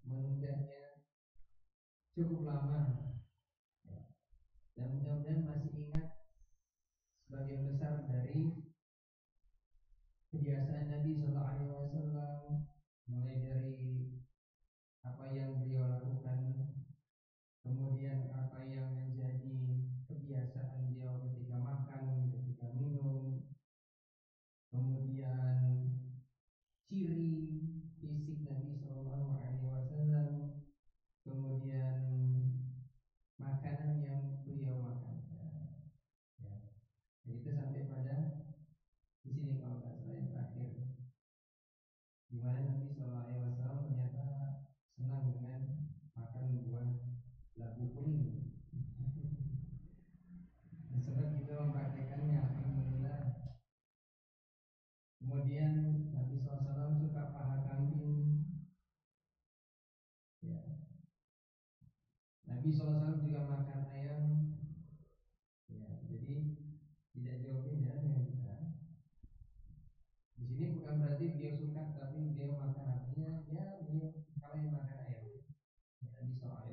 menundanya cukup lama, ya. Dan mudah-mudahan masih ingat sebagian besar dari kebiasaan Nabi Shallallahu Alaihi Wasallam, mulai dari apa yang beliau lakukan, kemudian apa yang menjadi kebiasaan beliau ketika makan, ketika minum, kemudian ciri fisik Nabi Shallallahu Alaihi Wasallam, kemudian makanan yang beliau makan. Ya, itu sampai pada di sini kalau nggak salah yang terakhir, di mana Nabi Shallallahu Alaihi Wasallam ternyata senang dengan makan buah labu kuning. Dan sempat kita mempraktekannya, alhamdulillah. Kemudian Nabi SAW suka paha kambing. Ya. Nabi SAW juga makan ayam. Ya, jadi tidak jauh beda dengan kita. Di sini bukan berarti beliau suka, tapi beliau makan, artinya ya beliau kalau yang makan ayam. Ya, Nabi SAW.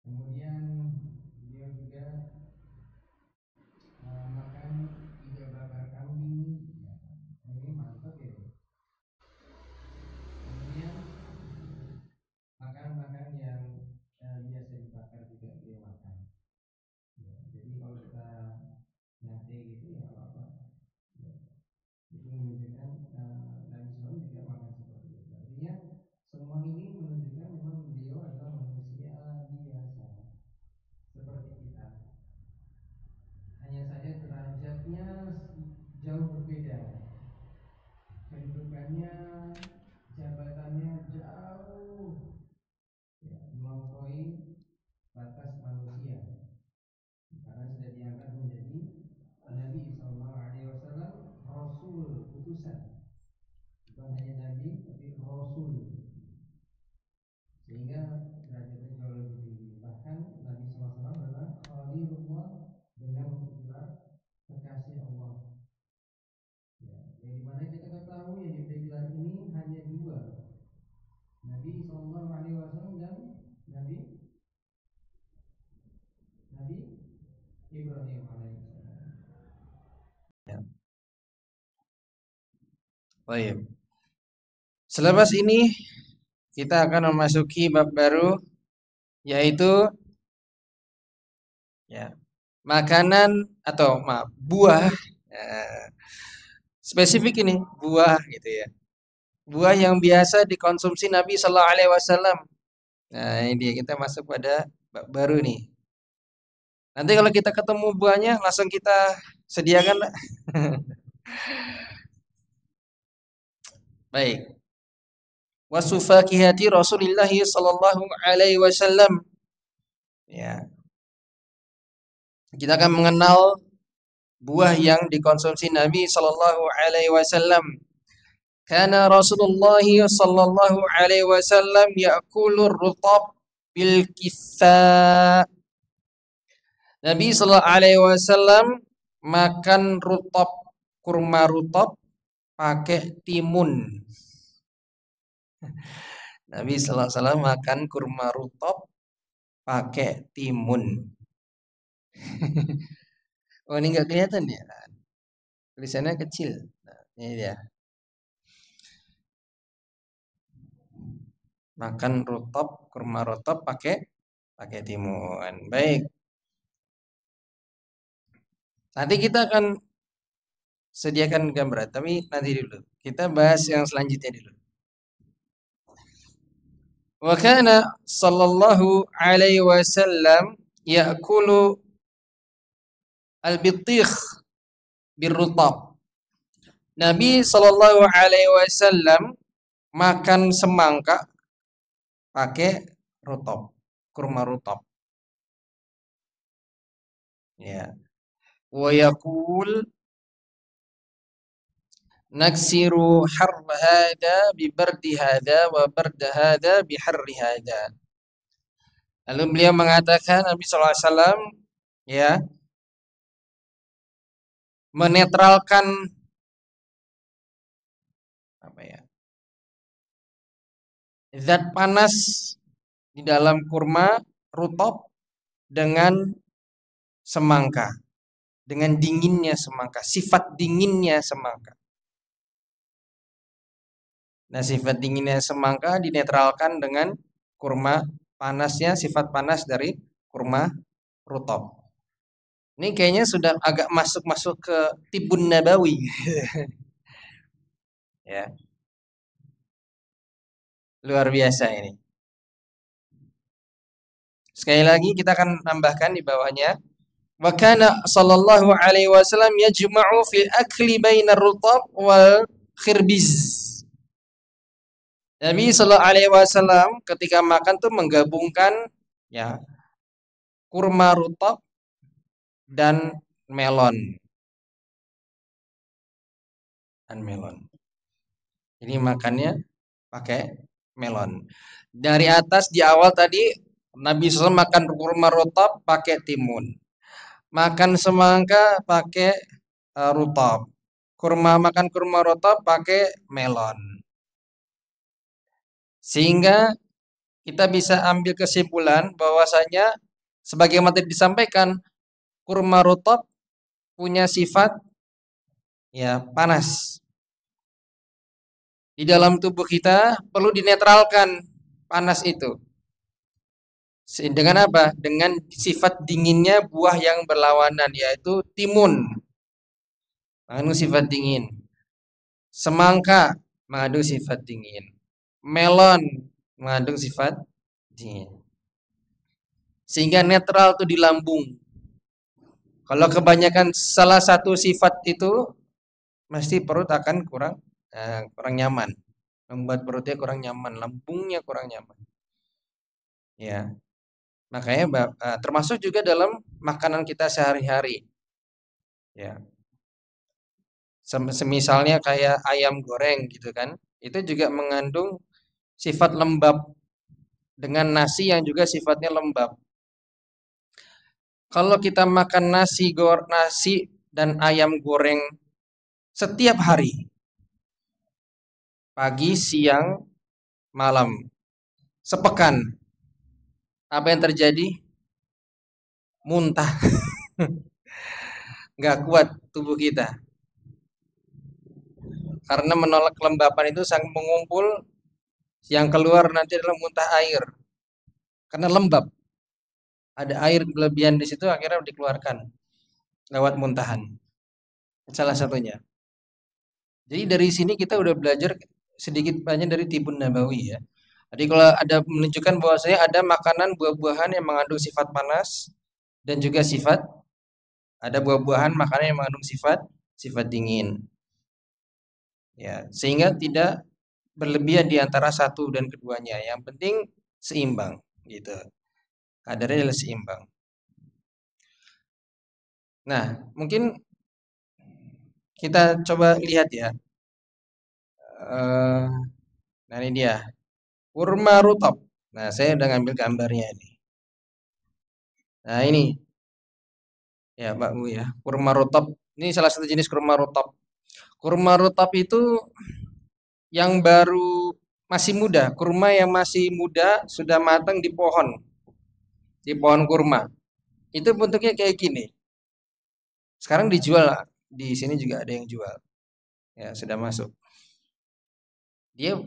Kemudian beliau juga makan iga bakar kambing. Ya, ini mantap ya. Kemudian makanan-makanan yang biasa dibakar juga beliau makan. Ya, jadi kalau kita nyate gitu ya nggak apa-apa. Ya, itu menunjukkan Nabi SAW juga makan seperti itu. Artinya semua ini menunjukkan memang beliau adalah manusia biasa seperti kita. Hanya saja derajatnya jauh berbeda. Kedudukannya, jabatannya jauh, ya, melampaui batas manusia, karena sudah diangkat menjadi Nabi Sallallahu Alaihi Wasallam, Rasul, utusan, bukan hanya Nabi tapi Rasul, sehingga derajatnya jauh lebih tinggi. Bahkan Nabi Sallallahu Alaihi Wasallam adalah Khalilullah, dengan gelar kekasih Allah. Ya, yang dimana kita ketahui yang diberi gelar ini hanya dua, Nabi Sallallahu Alaihi Wasallam dan Nabi Nabi Ibrahim alaihissalam. Ya. Baik. Selepas ini kita akan memasuki bab baru, yaitu ya, makanan atau buah, spesifik ini buah gitu ya, buah yang biasa dikonsumsi Nabi Sallallahu Alaihi Wasallam. Nah ini dia, kita masuk pada bab baru nih. Nanti kalau kita ketemu buahnya langsung kita sediakan. Baik. Wasufakihati Rasulullah Sallallahu Alaihi Wasallam. Ya, kita akan mengenal buah yang dikonsumsi Nabi Sallallahu Alaihi Wasallam. Karena Rasulullah Sallallahu Alaihi Wasallam ya'kulur rutab bil kisa. Nabi Sallallahu Alaihi Wasallam makan rutab, kurma rutab pakai timun. Nabi Sallallahu Alaihi Wasallam makan kurma rutab pakai timun. Oh ini nggak kelihatan ya? Tulisannya kecil. Nah, ini dia. Makan rutab, kurma rutab pakai timun. Baik. Nanti kita akan sediakan gambar, tapi nanti dulu. Kita bahas yang selanjutnya dulu. Wa kana sallallahu alaihi wasallam ya'kulu al-bitikh birrutab. Nabi sallallahu alaihi wasallam makan semangka pakai rutab, kurma rutab. Ya. Wa yaqul naksiru harb hada bi bardi hada wa bard hada bi harri hada. Lalu beliau mengatakan, Nabi sallallahu alaihi wasallam ya, menetralkan apa ya? zat panas di dalam kurma rutop dengan semangka, dengan dinginnya semangka, sifat dinginnya semangka. Nah, sifat dinginnya semangka dinetralkan dengan kurma panasnya, sifat panas dari kurma rutop. Ini kayaknya sudah agak masuk ke Tibun Nabawi. Ya, luar biasa ini. Sekali lagi kita akan tambahkan di bawahnya. Wa kana sallallahu alaihi wasallam yajma'u fi akli bainar rutab wal khirbiz. Nabi sallallahu alaihi wasallam ketika makan tuh menggabungkan ya kurma rutab dan melon. Dan melon. Ini makannya pakai melon. Dari atas di awal tadi Nabi SAW makan kurma rutab pakai timun. Makan semangka pakai rutab. Makan kurma rutab pakai melon. Sehingga kita bisa ambil kesimpulan bahwasanya sebagaimana tadi disampaikan kurma rutab punya sifat ya panas. Di dalam tubuh kita perlu dinetralkan panas itu. Dengan apa? Dengan sifat dinginnya buah yang berlawanan yaitu timun. Mengandung sifat dingin. Semangka mengandung sifat dingin. Melon mengandung sifat dingin. Sehingga netral tuh di lambung. Kalau kebanyakan salah satu sifat itu pasti perut akan kurang nyaman. Membuat perutnya kurang nyaman, lambungnya kurang nyaman. Ya. Makanya termasuk juga dalam makanan kita sehari-hari. Ya. Semisalnya kayak ayam goreng gitu kan. Itu juga mengandung sifat lembab dengan nasi yang juga sifatnya lembab. Kalau kita makan nasi dan ayam goreng setiap hari, pagi, siang, malam, sepekan, apa yang terjadi? Muntah, nggak kuat tubuh kita. Karena menolak kelembapan itu sangat mengumpul, yang keluar nanti adalah muntah air. Karena lembab, ada air kelebihan di situ akhirnya dikeluarkan lewat muntahan. Salah satunya. Jadi dari sini kita udah belajar sedikit banyak dari Tibun Nabawi ya. Jadi kalau ada menunjukkan bahwasanya ada makanan buah-buahan yang mengandung sifat panas dan juga ada buah-buahan makanan yang mengandung sifat dingin. Ya, sehingga tidak berlebihan di antara satu dan keduanya. Yang penting seimbang gitu. Kadarnya adalah seimbang. Nah, mungkin kita coba lihat ya. Nah ini dia. Kurma rutop. Nah, saya udah ngambil gambarnya ini. Nah, ini ya, Mbak Bu ya. Kurma rutop. Ini salah satu jenis kurma rutop. Kurma rutop itu yang baru masih muda, kurma yang masih muda sudah matang di pohon kurma. Itu bentuknya kayak gini. Sekarang dijual di sini juga ada yang jual. Ya, sudah masuk. Dia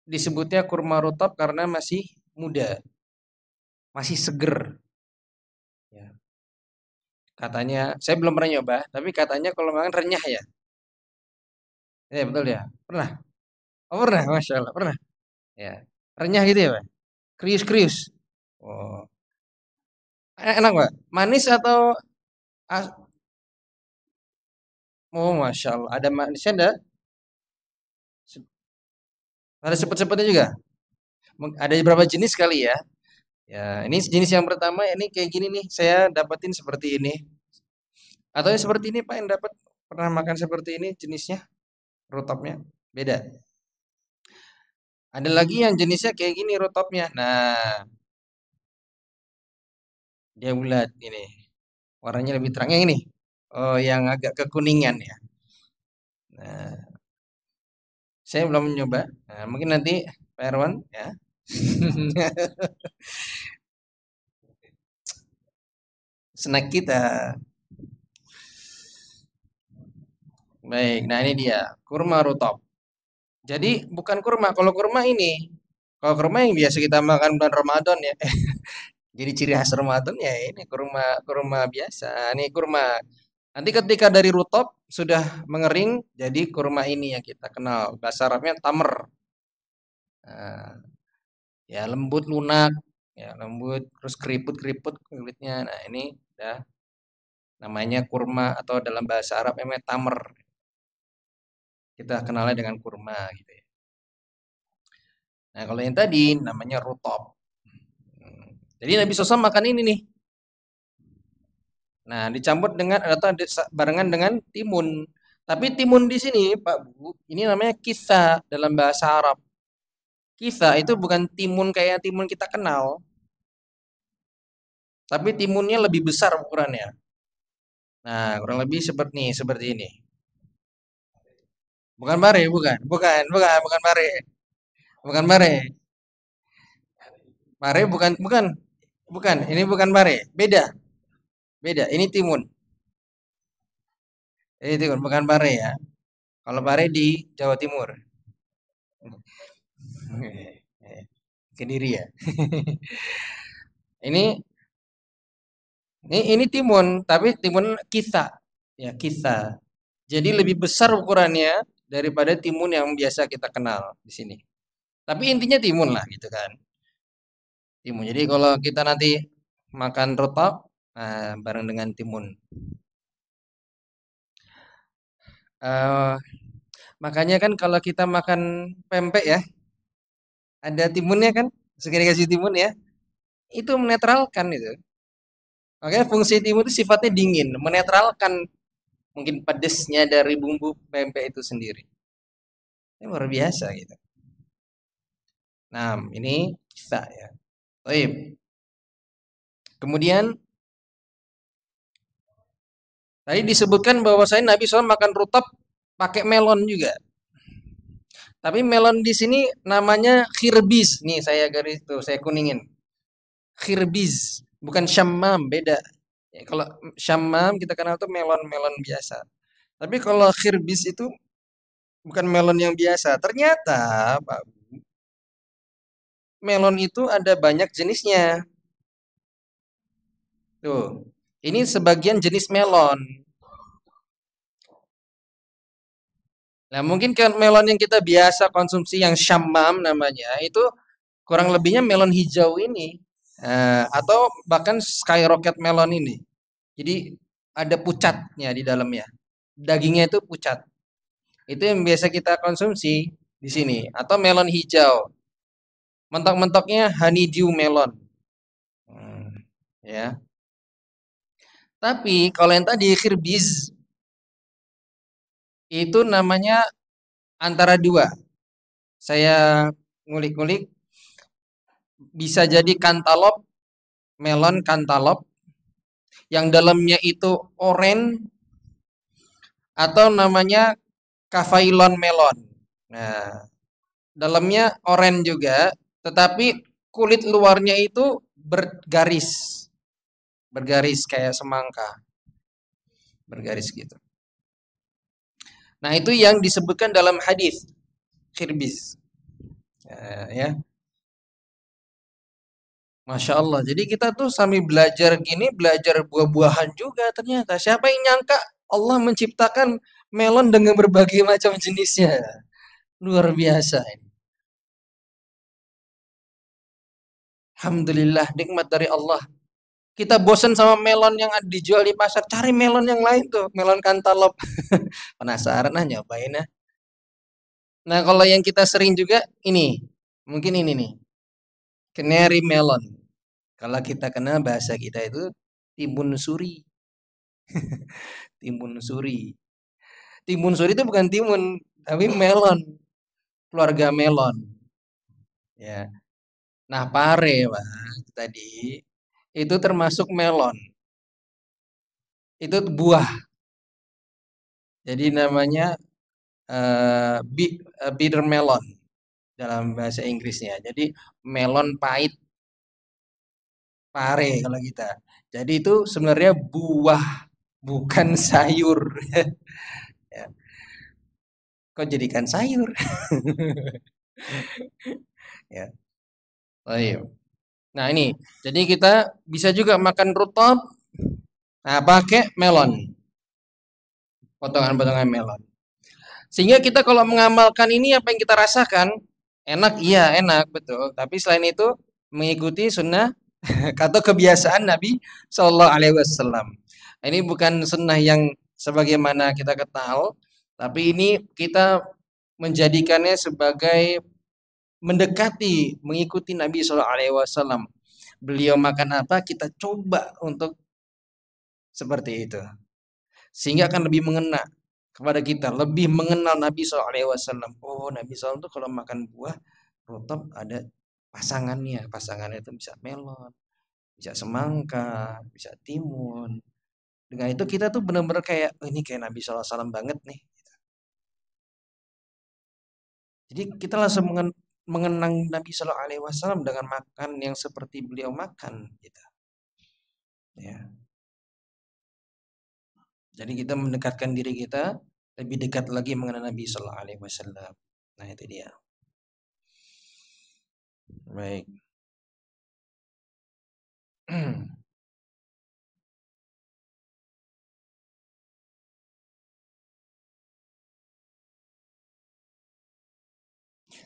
disebutnya kurma rutop karena masih muda, masih seger. Ya. Katanya, saya belum pernah nyoba, tapi katanya kalau makan renyah ya. Ya betul ya. Pernah? Oh pernah, masya Allah pernah. Ya, renyah gitu ya, Pak. Krius-krius. Oh, enak Pak. Manis atau as oh masya Allah. Ada manisnya ada sepet-sepetnya juga. Ada beberapa jenis kali ya. Ya, ini jenis yang pertama ini kayak gini nih. Saya dapetin seperti ini. Atau yang seperti ini Pak yang dapat pernah makan seperti ini jenisnya rutopnya beda. Ada lagi yang jenisnya kayak gini rutopnya. Nah, dia bulat ini. Warnanya lebih terang yang ini. Oh, yang agak kekuningan ya. Nah, saya belum mencoba. Nah, mungkin nanti Pak Erwan, ya. Snack kita. Baik, nah ini dia, kurma rutop. Jadi bukan kurma, kalau kurma ini, kalau kurma yang biasa kita makan bulan Ramadan ya. Jadi ciri khas Ramadan ya ini kurma kurma biasa. Ini kurma. Nanti ketika dari rutop sudah mengering, jadi kurma ini yang kita kenal. Bahasa Arabnya tamer. Nah, ya lembut lunak, ya lembut, terus keriput-keriput kulitnya. Nah ini ya namanya kurma atau dalam bahasa Arab namanya tamer. Kita kenalnya dengan kurma gitu ya. Nah kalau yang tadi namanya rutop. Jadi Nabi SAW makan ini nih. Nah, dicampur dengan atau barengan dengan timun. Tapi timun di sini, Pak Bu, ini namanya kisa dalam bahasa Arab. Kisa itu bukan timun kayak timun kita kenal, tapi timunnya lebih besar ukurannya. Nah, kurang lebih seperti ini. Bukan bare, bukan bare. Bukan bare. Bare bukan. Ini bukan bare. Beda, beda. Ini timun. Ini timun, bukan bare ya. Kalau bare di Jawa Timur. Kediri ya. Ini ini timun, tapi timun kisa. Ya, kisa. Jadi lebih besar ukurannya daripada timun yang biasa kita kenal di sini. Tapi intinya timun lah gitu kan. Timun. Jadi kalau kita nanti makan rotop, nah, bareng dengan timun. Eh, makanya kan kalau kita makan pempek ya, ada timunnya kan, segera kasih timun ya, itu menetralkan itu. Makanya fungsi timun itu sifatnya dingin, menetralkan mungkin pedesnya dari bumbu pempek itu sendiri. Ini luar biasa gitu. Nah, ini bisa ya. Baik. Kemudian tadi disebutkan bahwa saya Nabi SAW makan rutop pakai melon juga. Tapi melon di sini namanya khirbis. Nih saya garis tuh, saya kuningin. Khirbis, bukan syammam, beda. Ya, kalau syammam kita kenal tuh melon-melon biasa. Tapi kalau khirbis itu bukan melon yang biasa. Ternyata, Pak, melon itu ada banyak jenisnya. Tuh, ini sebagian jenis melon. Nah, mungkin kan melon yang kita biasa konsumsi yang syammam namanya itu kurang lebihnya melon hijau ini. Atau bahkan skyrocket melon ini. Jadi ada pucatnya di dalamnya. Dagingnya itu pucat. Itu yang biasa kita konsumsi di sini. Atau melon hijau. Mentok-mentoknya honeydew melon. Ya. Tapi kalau yang tadi khirbis itu namanya antara dua. Saya ngulik-ngulik bisa jadi kantalop, melon kantalop yang dalamnya itu oranye atau namanya kavailon melon. Nah, dalamnya oranye juga, tetapi kulit luarnya itu bergaris, bergaris kayak semangka, bergaris gitu. Nah, itu yang disebutkan dalam hadis khirbis. Ya, Masya Allah. Jadi kita tuh sambil belajar gini, belajar buah-buahan juga ternyata. Siapa yang nyangka Allah menciptakan melon dengan berbagai macam jenisnya. Luar biasa ini. Alhamdulillah, nikmat dari Allah. Kita bosan sama melon yang dijual di pasar, cari melon yang lain tuh, melon kantalop. Penasaran ah nyobain ah. Nah, kalau yang kita sering juga ini, mungkin ini nih, canary melon. Kalau kita kenal bahasa kita itu timun suri. Timun suri. Timun suri itu bukan timun, tapi melon, keluarga melon. Ya. Nah, pare, Pak, tadi itu termasuk melon. Itu buah. Jadi namanya bitter melon. dalam bahasa Inggrisnya. Jadi melon pahit pare kalau kita. Jadi itu sebenarnya buah, bukan sayur. Ya. Kok jadikan sayur? Ya. Oh iya. Nah ini, jadi kita bisa juga makan rutop, nah pakai melon, potongan-potongan melon. Sehingga kita kalau mengamalkan ini apa yang kita rasakan, enak, iya enak, betul. Tapi selain itu mengikuti sunnah atau kebiasaan Nabi Shallallahu Alaihi Wasallam. Ini bukan sunnah yang sebagaimana kita ketahui, tapi ini kita menjadikannya sebagai mendekati, mengikuti Nabi Shallallahu Alaihi Wasallam. Beliau makan apa, kita coba untuk seperti itu, sehingga akan lebih mengena kepada kita, lebih mengenal Nabi SAW. Oh, Nabi SAW itu kalau makan buah rutop ada pasangannya. Pasangannya itu bisa melon, bisa semangka, bisa timun. Dengan itu kita tuh benar-benar kayak, oh, ini kayak Nabi SAW banget nih. Jadi kita langsung mengenang Nabi SAW dengan makan yang seperti beliau makan. Gitu. Ya. Jadi kita mendekatkan diri kita lebih dekat lagi mengenal Nabi Sallallahu Alaihi Wasallam. Nah itu dia. Baik.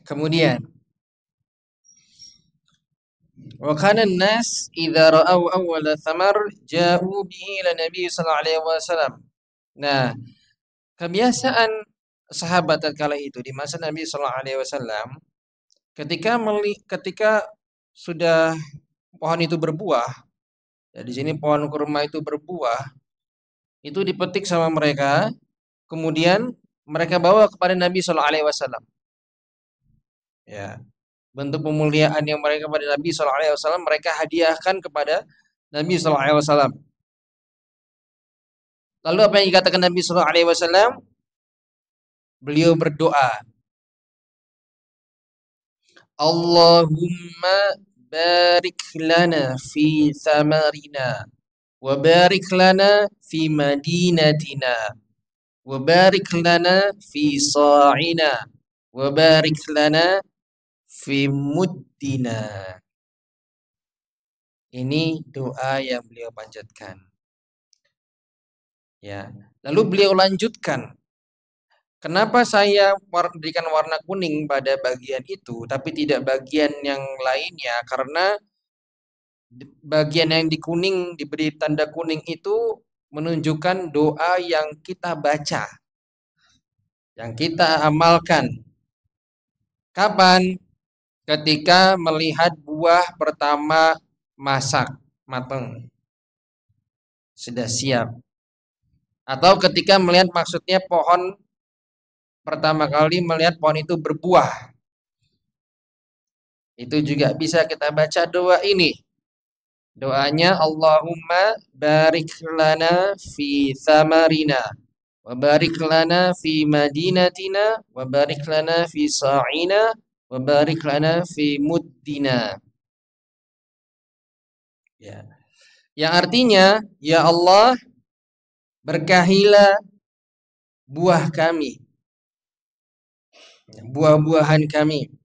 Kemudian, wa kana an-nas idza ra'aw awwala thamar ja'u bihi ila Nabi sallallahu alaihi wasallam. Nah, kebiasaan sahabat tatkala itu di masa Nabi sallallahu alaihi wasallam ketika sudah pohon itu berbuah, ya di sini pohon kurma itu berbuah, itu dipetik sama mereka, kemudian mereka bawa kepada Nabi sallallahu alaihi wasallam. Ya, bentuk pemuliaan yang mereka kepada Nabi sallallahu alaihi wasallam mereka hadiahkan kepada Nabi sallallahu alaihi wasallam. Lalu apa yang dikatakan Nabi sallallahu alaihi wasallam? Beliau berdoa, Allahumma barik lana fi thamarina wa barik lana fi madinatina wa barik lana fi sa'ina wa barik lana fi muddina. Ini doa yang beliau panjatkan. Ya. Lalu beliau lanjutkan, kenapa saya berikan warna kuning pada bagian itu, tapi tidak bagian yang lainnya? Karena bagian yang di kuning, diberi tanda kuning itu menunjukkan doa yang kita baca, yang kita amalkan. Kapan? Ketika melihat buah pertama masak, matang, sudah siap. Atau ketika melihat maksudnya pohon pertama kali melihat pohon itu berbuah. Itu juga bisa kita baca doa ini. Doanya Allahumma barik lana fi thamarina wa barik lana fi madinatina wa barik lana fi sa'ina wa barik lana fi muddina. Ya. Yang artinya, ya Allah, berkahilah buah kami, buah-buahan kami.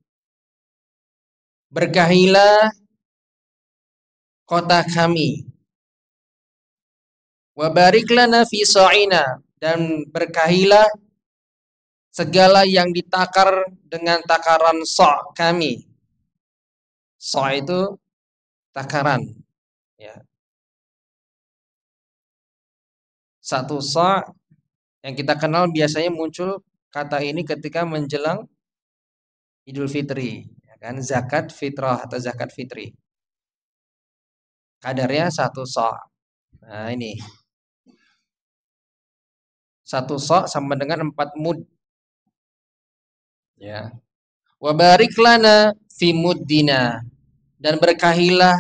Berkahilah kota kami. Wa barik lana fi sa'ina, dan berkahilah segala yang ditakar dengan takaran sa' kami. Sa' itu takaran, ya. Satu sa' yang kita kenal biasanya muncul kata ini ketika menjelang Idul Fitri, ya kan? Zakat fitrah atau zakat fitri. Kadarnya satu sa'. Nah ini. Satu sa' sama dengan 4 mud. Ya. Wa barik lana fi muddina, dan berkahilah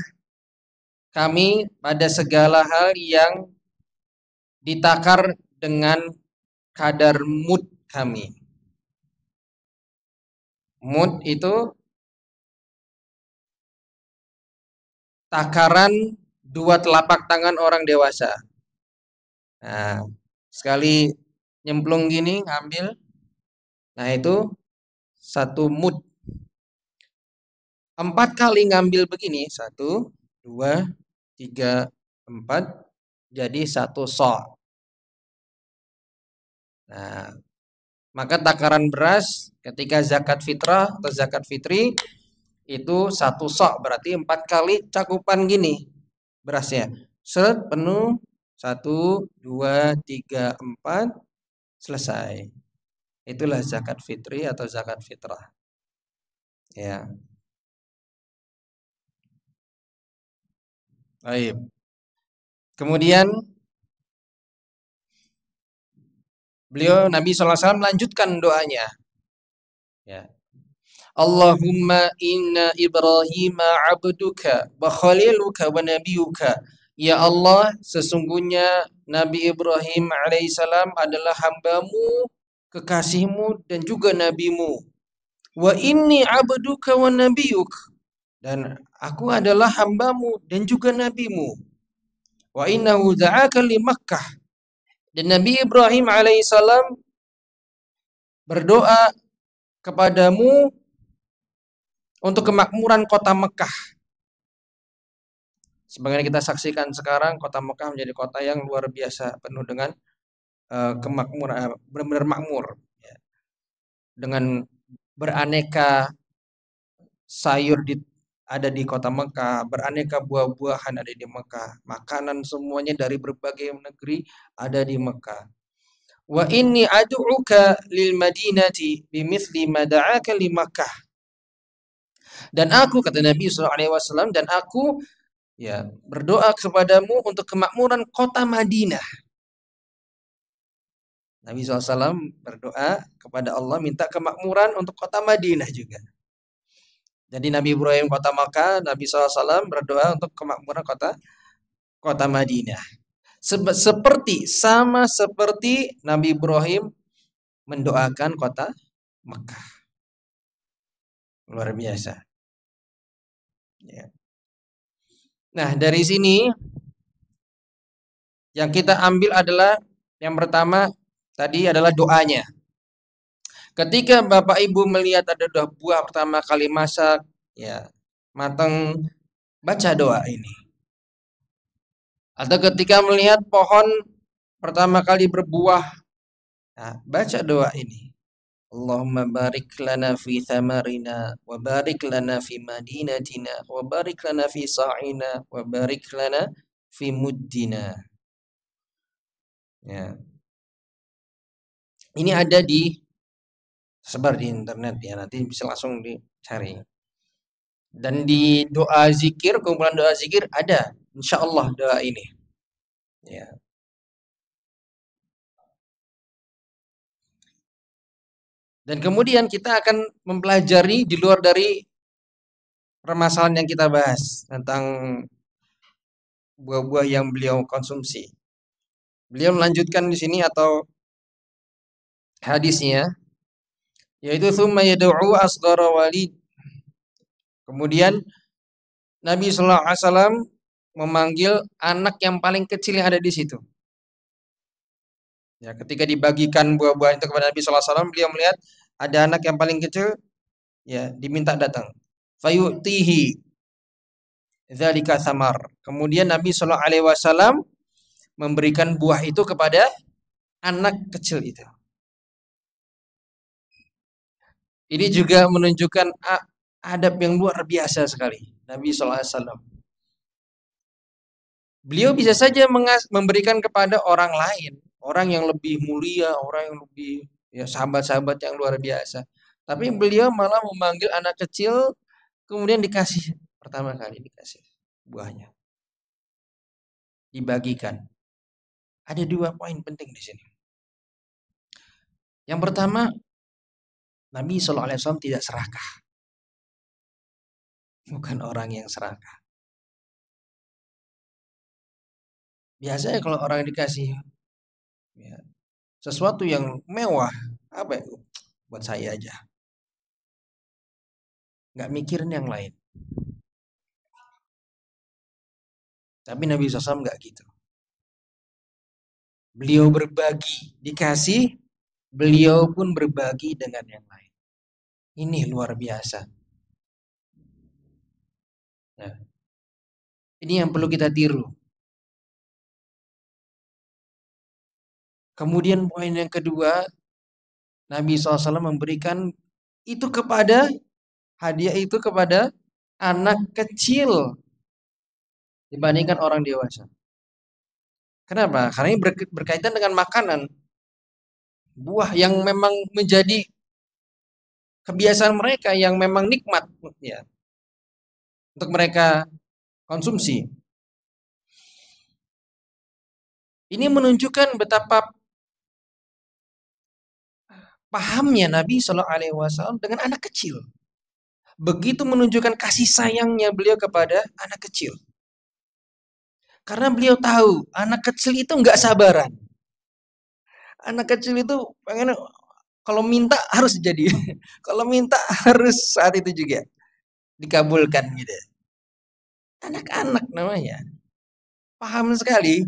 kami pada segala hal yang ditakar dengan kadar mud kami. Mud itu takaran dua telapak tangan orang dewasa. Nah, sekali nyemplung gini ngambil, nah itu satu mud. 4 kali ngambil begini, 1, 2, 3, 4, jadi 1 sa'. Nah, maka takaran beras ketika zakat fitrah atau zakat fitri itu 1 sa', berarti 4 kali cakupan gini berasnya. Seret penuh, 1, 2, 3, 4, selesai. Itulah zakat fitri atau zakat fitrah. Ya. Baik. Kemudian beliau Nabi SAW melanjutkan doanya. Ya. Allahumma inna Ibrahim abduka wa khaliluka wa nabiyuka. Ya Allah, sesungguhnya Nabi Ibrahim alaihissalam adalah hambamu, kekasihmu dan juga nabimu. Wa inni abduka wa nabiyuk. Dan aku adalah hambamu dan juga nabimu. Wa innahu da'aka li Makkah. Dan Nabi Ibrahim alaihissalam berdoa kepadamu untuk kemakmuran kota Mekah. Sebagaimana kita saksikan sekarang, kota Mekah menjadi kota yang luar biasa, penuh dengan kemakmuran, benar-benar makmur, ya. Dengan beraneka sayur ada di kota Mekah, beraneka buah-buahan ada di Mekah, makanan semuanya dari berbagai negeri ada di Mekah. Wa inni ad'uka lil madinati bimithli ma da'aka li Makkah. Dan aku, kata Nabi SAW, dan aku ya berdoa kepadamu untuk kemakmuran kota Madinah. Nabi SAW berdoa kepada Allah minta kemakmuran untuk kota Madinah juga. Jadi Nabi Ibrahim kota Makkah, Nabi SAW berdoa untuk kemakmuran kota Madinah. Sama seperti Nabi Ibrahim mendoakan kota Makkah. Luar biasa. Ya. Nah, dari sini yang kita ambil adalah yang pertama tadi adalah doanya. Ketika Bapak Ibu melihat ada buah pertama kali masak, ya, matang, baca doa ini. Atau ketika melihat pohon pertama kali berbuah, nah, baca doa ini. Allahumma barik lana fi thamarina wa barik lana fi madinatina wa barik lana fi sa'ina wa barik lana fi muddina. Ya. Ini ada sebar di internet ya, nanti bisa langsung dicari. Dan di doa zikir, kumpulan doa zikir ada, insya Allah doa ini. Ya. Dan kemudian kita akan mempelajari di luar dari permasalahan yang kita bahas tentang buah-buah yang beliau konsumsi. Beliau melanjutkan di sini atau hadisnya, yaitu tsumma yad'u asghara walid. Kemudian Nabi sallallahu alaihi wasallam memanggil anak yang paling kecil yang ada di situ. Ya, ketika dibagikan buah-buah itu kepada Nabi sallallahu alaihi wasallam, beliau melihat ada anak yang paling kecil, ya, diminta datang. Fayutihi dzalika samar. Kemudian Nabi sallallahu alaihi wasallam memberikan buah itu kepada anak kecil itu. Ini juga menunjukkan adab yang luar biasa sekali Nabi sallallahu alaihi wasallam. Beliau bisa saja memberikan kepada orang lain, orang yang lebih mulia, orang yang lebih, ya, sahabat-sahabat yang luar biasa. Tapi beliau malah memanggil anak kecil, kemudian dikasih pertama kali dikasih buahnya. Dibagikan. Ada 2 poin penting di sini. Yang pertama, Nabi sallallahu alaihi wasallam tidak serakah. Bukan orang yang serakah. Biasanya kalau orang dikasih, ya, sesuatu yang mewah, apa itu? Buat saya aja. nggak mikirin yang lain. Tapi Nabi SAW nggak gitu. Beliau berbagi, dikasih, beliau pun berbagi dengan yang lain. Ini luar biasa. Nah, ini yang perlu kita tiru. Kemudian poin yang kedua, Nabi SAW memberikan itu kepada hadiah itu kepada anak kecil dibandingkan orang dewasa. Kenapa? Karena ini berkaitan dengan makanan. Buah yang memang menjadi kebiasaan mereka, yang memang nikmat ya, untuk mereka konsumsi. Ini menunjukkan betapa pahamnya Nabi SAW dengan anak kecil. Begitu menunjukkan kasih sayangnya beliau kepada anak kecil. Karena beliau tahu anak kecil itu nggak sabaran. Anak kecil itu pengen kalau minta harus jadi. Kalau minta harus saat itu juga dikabulkan gitu. Anak-anak namanya. Paham sekali.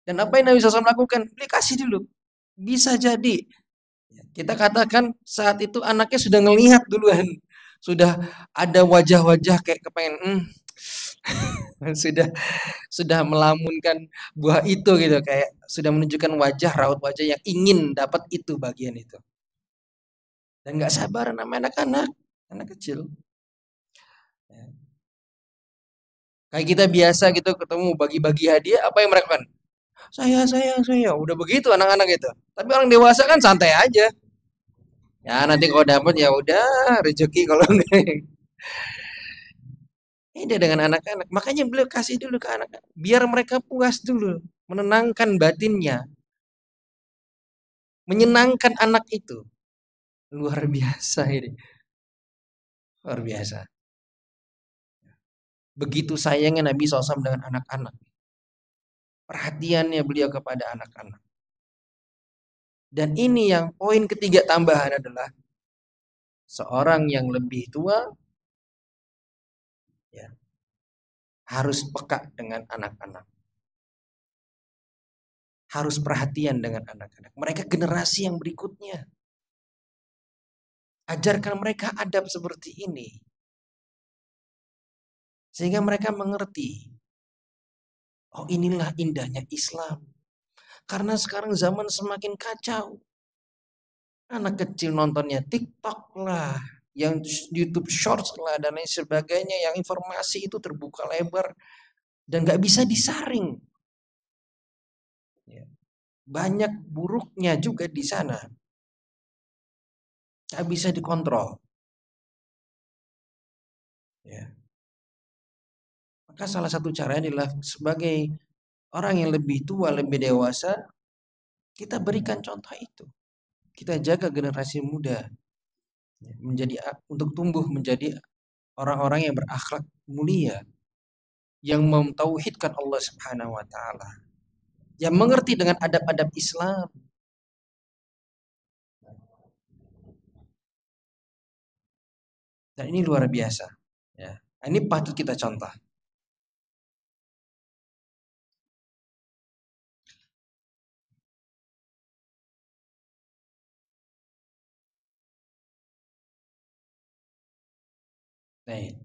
Dan apa yang Nabi SAW lakukan? Beli kasih dulu. Bisa jadi. Kita katakan saat itu anaknya sudah ngelihat duluan. Sudah ada wajah-wajah kayak kepengen. sudah melamunkan buah itu gitu. Kayak sudah menunjukkan wajah, raut wajah yang ingin dapat itu bagian itu. Dan gak sabar namanya anak-anak. Anak kecil. Kayak kita biasa gitu ketemu bagi-bagi hadiah, apa yang mereka lakukan? Saya, udah begitu anak-anak itu. Tapi orang dewasa kan santai aja. Ya nanti kalau dapat ya udah rezeki, kalau enggak. Ini dengan anak-anak. Makanya beliau kasih dulu ke anak-anak. Biar mereka puas dulu. Menenangkan batinnya. Menyenangkan anak itu. Luar biasa ini. Luar biasa. Begitu sayangnya Nabi SAW dengan anak-anak. Perhatiannya beliau kepada anak-anak. Dan ini yang poin ketiga tambahan adalah seorang yang lebih tua ya, harus peka dengan anak-anak. Harus perhatian dengan anak-anak. Mereka generasi yang berikutnya. Ajarkan mereka adab seperti ini. Sehingga mereka mengerti. Oh, inilah indahnya Islam. Karena sekarang zaman semakin kacau. Anak kecil nontonnya TikTok lah, yang YouTube Shorts lah, dan lain sebagainya. Yang informasi itu terbuka lebar dan gak bisa disaring. Banyak buruknya juga di sana. Gak bisa dikontrol. Ya. Maka salah satu caranya adalah sebagai orang yang lebih tua, lebih dewasa, kita berikan contoh itu. Kita jaga generasi muda menjadi untuk tumbuh menjadi orang-orang yang berakhlak mulia, yang mentauhidkan Allah Subhanahu wa taala, yang mengerti dengan adab-adab Islam. Dan ini luar biasa, ya. Ini patut kita contoh. Baik.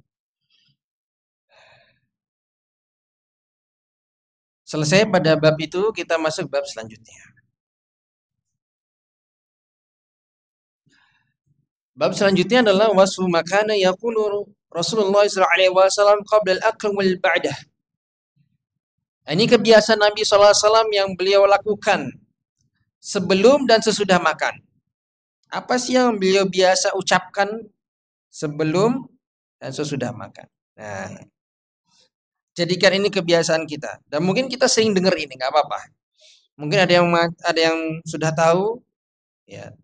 Selesai pada bab itu, kita masuk bab selanjutnya. Bab selanjutnya adalah wasfu makana yaqulu Rasulullah SAW qabla al-akl wal ba'dah. Ini kebiasaan Nabi SAW yang beliau lakukan sebelum dan sesudah makan. Apa sih yang beliau biasa ucapkan sebelum dan sesudah makan? Nah, jadikan ini kebiasaan kita. Dan mungkin kita sering dengar ini, nggak apa-apa. Mungkin ada yang sudah tahu, ya.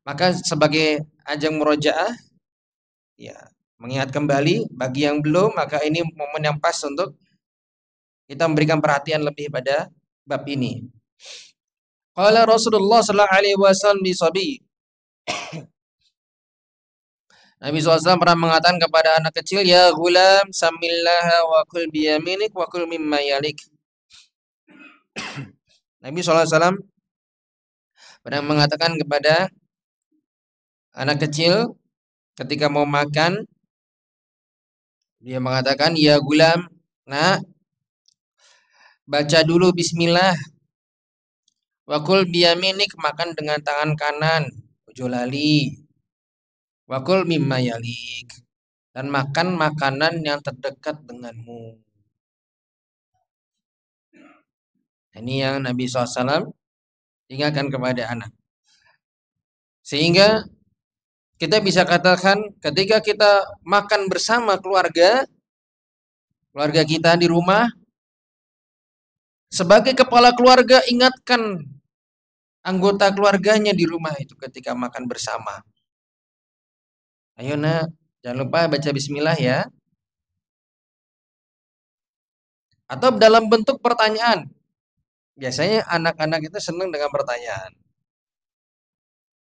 Maka sebagai ajang murojaah, ya, mengingat kembali. Bagi yang belum, maka ini momen yang pas untuk kita memberikan perhatian lebih pada bab ini. Qala Rasulullah sallallahu alaihi wasallam li sabi. Nabi SAW pernah mengatakan kepada anak kecil, ya gulam, samillaha wa kul biyaminik wa kul mimma yalik. Nabi SAW pernah mengatakan kepada anak kecil ketika mau makan, dia mengatakan, ya gulam, nah, baca dulu bismillah. Wa kul biyaminik, makan dengan tangan kanan, ojo lali. Wa kul mimma yalik, dan makan makanan yang terdekat denganmu. Ini yang Nabi SAW ingatkan kepada anak. Sehingga kita bisa katakan ketika kita makan bersama keluarga kita di rumah, sebagai kepala keluarga ingatkan anggota keluarganya di rumah itu ketika makan bersama. Ayo nak, jangan lupa baca bismillah ya. Atau dalam bentuk pertanyaan. Biasanya anak-anak itu senang dengan pertanyaan.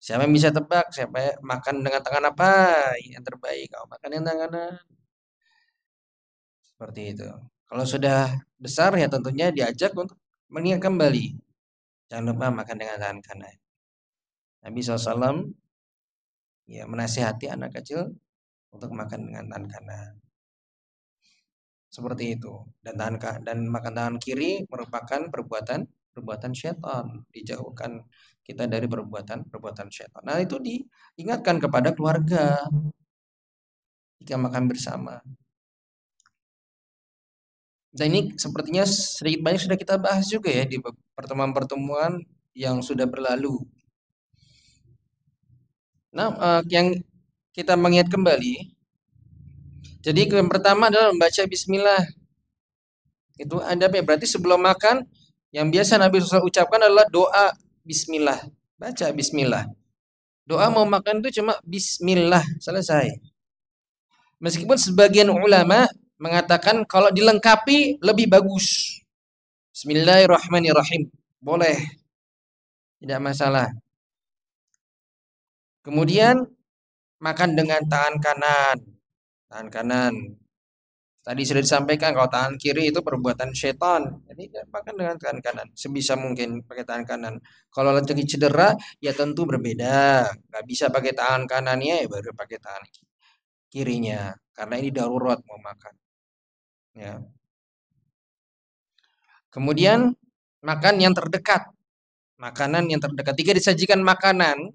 Siapa yang bisa tebak? Siapa makan dengan tangan apa yang terbaik? Kau makan dengan tangan kanan. Seperti itu. Kalau sudah besar ya tentunya diajak untuk mengingat kembali. Jangan lupa makan dengan tangan kanan. Nabi SAW ya menasihati anak kecil untuk makan dengan tangan kanan. Seperti itu. Dan makan tangan kiri merupakan perbuatan syaitan. Dijauhkan kita dari perbuatan syaitan. Nah, itu diingatkan kepada keluarga jika makan bersama. Dan ini sepertinya sedikit banyak sudah kita bahas juga ya di pertemuan-pertemuan yang sudah berlalu. Nah, yang kita mengingat kembali. Jadi yang pertama adalah membaca bismillah. Itu adabnya. Berarti sebelum makan yang biasa Nabi SAW ucapkan adalah doa bismillah. Baca bismillah. Doa mau makan itu cuma bismillah, selesai. Meskipun sebagian ulama mengatakan kalau dilengkapi lebih bagus. Bismillahirrahmanirrahim. Boleh. Tidak masalah. Kemudian makan dengan tangan kanan. Tangan kanan. Tadi sudah disampaikan kalau tangan kiri itu perbuatan syaitan. Jadi makan dengan tangan kanan. Sebisa mungkin pakai tangan kanan. Kalau lagi cedera ya tentu berbeda. Gak bisa pakai tangan kanannya ya baru pakai tangan kirinya. Karena ini darurat mau makan. Ya. Kemudian makan yang terdekat. Makanan yang terdekat. Jika disajikan makanan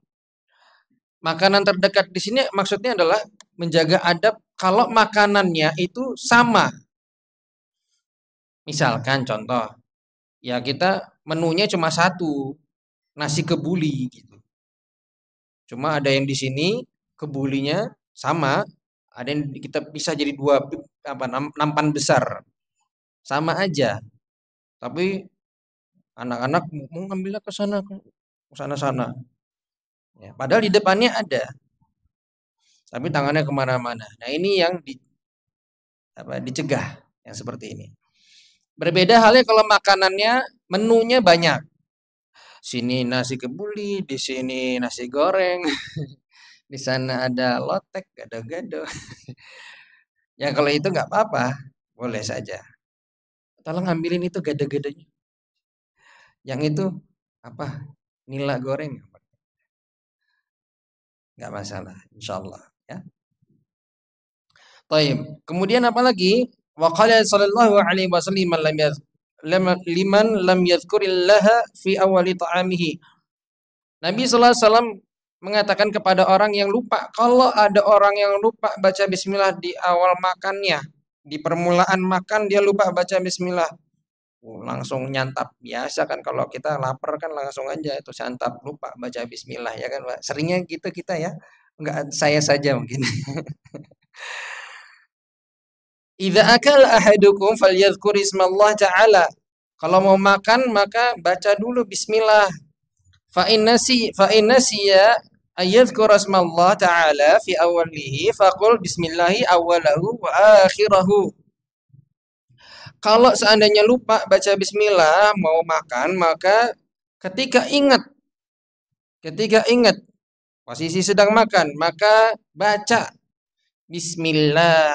terdekat di sini maksudnya adalah menjaga adab kalau makanannya itu sama. Misalkan contoh, ya kita menunya cuma satu, nasi kebuli gitu. Cuma ada yang di sini kebulinya sama, ada yang kita bisa jadi dua nampan besar. Sama aja. Tapi anak-anak mau ngambilnya ke sana sana. Ya, padahal di depannya ada. Tapi tangannya kemana-mana. Nah ini yang dicegah yang seperti ini. Berbeda halnya kalau makanannya menunya banyak. Sini nasi kebuli, di sini nasi goreng, di sana ada lotek, gado-gado. Ya kalau itu nggak apa-apa, boleh saja. Tolong ambilin itu gado-gadonya. Yang itu apa? Nila goreng. Nggak masalah, insya Allah. Ya. Taib. Kemudian apa lagi? Wa qala sallallahu alaihi wasallam liman lam yadhkurillaha fi awali ta'amihi. Nabi sallallahu alaihi wasallam mengatakan kepada orang yang lupa, kalau ada orang yang lupa baca bismillah di awal makannya, di permulaan makan dia lupa baca bismillah. Langsung nyantap. Biasa kan kalau kita lapar kan langsung aja itu santap, lupa baca bismillah ya kan, Pak. Seringnya gitu kita ya. Enggak saya saja mungkin. Idza akala ahadukum falyadhkur ismallah ta'ala. Kalau mau makan maka baca dulu bismillah. Fa in nasiya ayyadhkur ismallah ta'ala fi awwalihi faqul bismillahi awwalahu wa akhirahu. Kalau seandainya lupa baca bismillah mau makan maka ketika ingat posisi sedang makan maka baca bismillah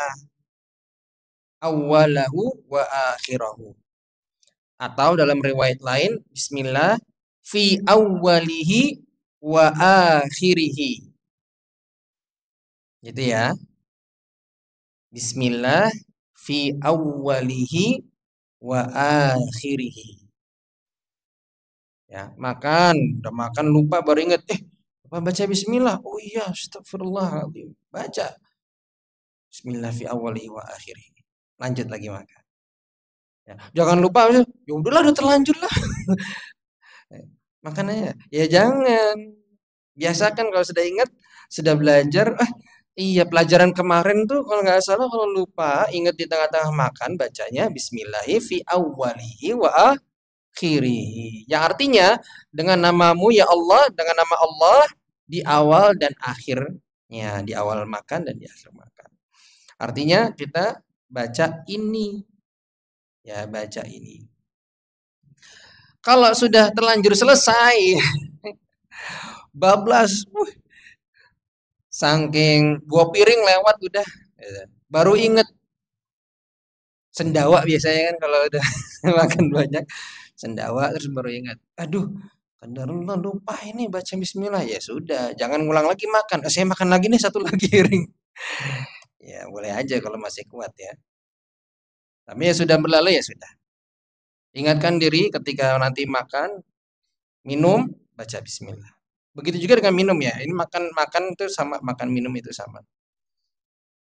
awwalahu wa akhirahu. Atau dalam riwayat lain bismillah fi awwalihi wa akhirihi. Gitu ya. Bismillah fi awwalihi wa akhirihi. Ya, udah makan lupa baru ingat, lupa baca bismillah. Oh iya, astagfirullahaladzim. Baca bismillah fi awwalihi wa akhirihi. Lanjut lagi makan. Ya, jangan lupa, ya udahlah udah terlanjur lah. Makanya ya jangan. Biasakan kalau sudah ingat, sudah belajar, iya pelajaran kemarin tuh kalau nggak salah kalau lupa ingat di tengah-tengah makan bacanya bismillahi fi awwalihi wa akhirihi. Yang artinya dengan namamu ya Allah, dengan nama Allah di awal dan akhirnya, di awal makan dan di akhir makan. Artinya kita baca ini. Ya, baca ini. Kalau sudah terlanjur selesai bablas, saking 2 piring lewat udah, baru inget sendawa biasanya kan kalau udah makan banyak sendawa terus baru ingat, aduh kendaraan lupa ini baca bismillah. Ya sudah, jangan ngulang lagi makan. Saya makan lagi nih 1 lagi piring. Ya boleh aja kalau masih kuat ya. Tapi ya sudah berlalu ya sudah. Ingatkan diri ketika nanti makan, minum, baca bismillah. Begitu juga dengan minum ya. Ini makan itu sama, makan minum itu sama.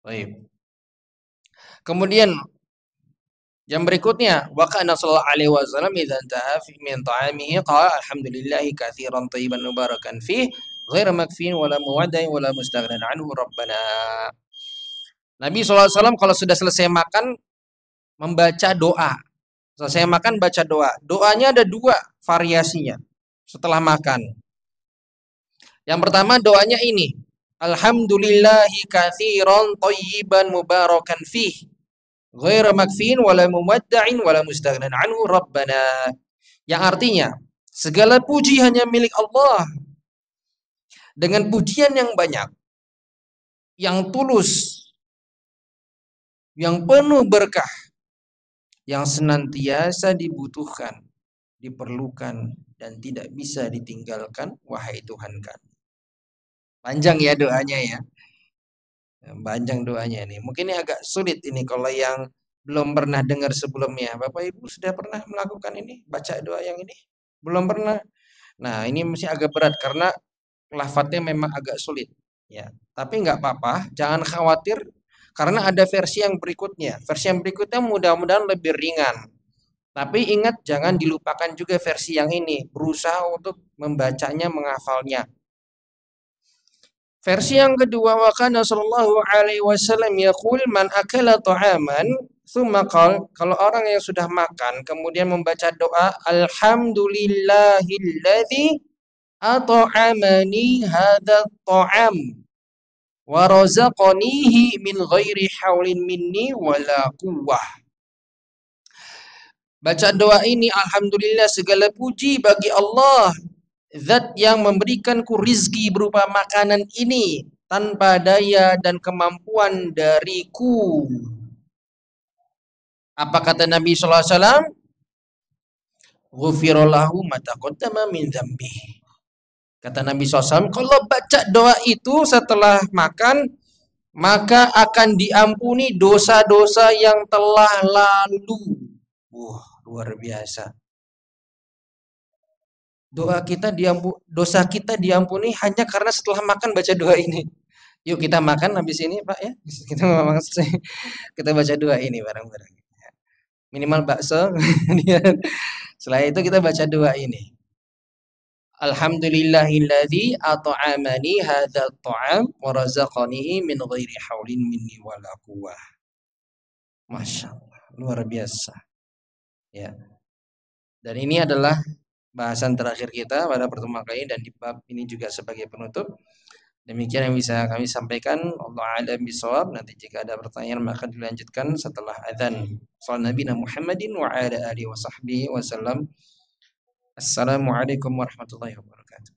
Baik. Kemudian yang berikutnya, wa kana sallallahu alaihi wasallam idza intaha min ta'amihi qala alhamdulillahi katsiran thayyiban mubarakan fi ghairu makfin wala muwadda'in wala mustaghnan anhu rabbana. Nabi SAW kalau sudah selesai makan membaca doa. Selesai makan baca doa. Doanya ada 2 variasinya setelah makan. Yang pertama doanya ini, alhamdulillahi katsiran thayyiban mubarakan fih ghairu makfin wala muwadda'in wala mustaghnan anhu rabbana. Yang artinya, segala puji hanya milik Allah dengan pujian yang banyak, yang tulus, yang penuh berkah, yang senantiasa dibutuhkan, diperlukan, dan tidak bisa ditinggalkan, wahai Tuhan kami. Panjang ya doanya ya. Panjang doanya nih. Mungkin ini agak sulit ini kalau yang belum pernah dengar sebelumnya. Bapak Ibu sudah pernah melakukan ini? Baca doa yang ini? Belum pernah? Nah ini mesti agak berat karena lafadznya memang agak sulit. Ya, tapi nggak apa-apa. Jangan khawatir karena ada versi yang berikutnya. Versi yang berikutnya mudah-mudahan lebih ringan. Tapi ingat jangan dilupakan juga versi yang ini. Berusaha untuk membacanya, menghafalnya. Versi yang kedua, wa kana sallallahu alaihi wasallam yaqul man akala ta'aman tsumma qala, kalau orang yang sudah makan kemudian membaca doa alhamdulillahilladzi at'amani hadza ta'am wa razaqanihi min ghairi haulin minni wala quwwah. Baca doa ini, alhamdulillah segala puji bagi Allah, zat yang memberikanku rizki berupa makanan ini tanpa daya dan kemampuan dariku. Apa kata Nabi SAW? Ghufirallahu ma taqaddama min dzambi. Kata Nabi SAW, kalau baca doa itu setelah makan, maka akan diampuni dosa-dosa yang telah lalu. Luar biasa. Dosa kita diampuni hanya karena setelah makan baca doa ini. Yuk kita makan habis ini Pak ya. Kita baca doa ini bareng-bareng. Minimal bakso. Setelah itu kita baca doa ini. Alhamdulillahilladzi at'amani hadzal ta'am wa razaqanihi min ghairi haulin minni wala quwwah. Masya Allah, luar biasa. Ya. Dan ini adalah bahasan terakhir kita pada pertemuan kali ini dan di bab ini juga sebagai penutup. Demikian yang bisa kami sampaikan. Allah a'lam bishawab. Nanti jika ada pertanyaan maka dilanjutkan setelah adzan. Sallallahu Nabi Muhammadin wa ala alihi wa sahbihi wasallam. Assalamualaikum warahmatullahi wabarakatuh.